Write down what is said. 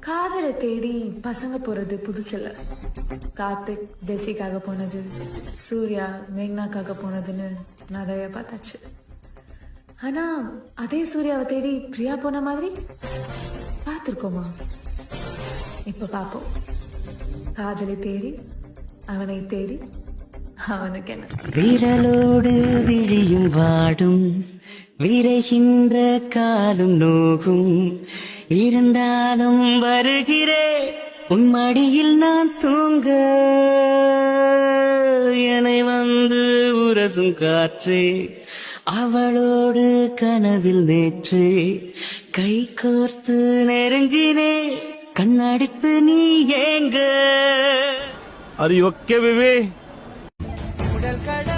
காதலை தேடி பசங்க போறது புதுசில்ல. கார்த்திக் ஜெசிக்காக போனது, சூர்யா மேக்னாக்காக போனதுன்னு நிறைய பார்த்தாச்சு. ஆனா அதே சூர்யாவை தேடி பிரியா போன மாதிரி பார்த்திருக்கோமா? இப்ப பாப்போம். காதலை தேடி அவனை தேடி அவனுக்கு என்ன. விரலோடு விழியும் வாடும், விரைகின்ற காலும் நோகும், இருந்தாலும் வருகிறே உன் மடியில் நான் தூங்க. என்னை வந்து உரசும் காற்றே, அவளோடு கனவில் நேற்று கை கோர்த்து நெருங்கினே, கண்ணடித்து நீ ஏங்க. Are you okay, baby? கடல்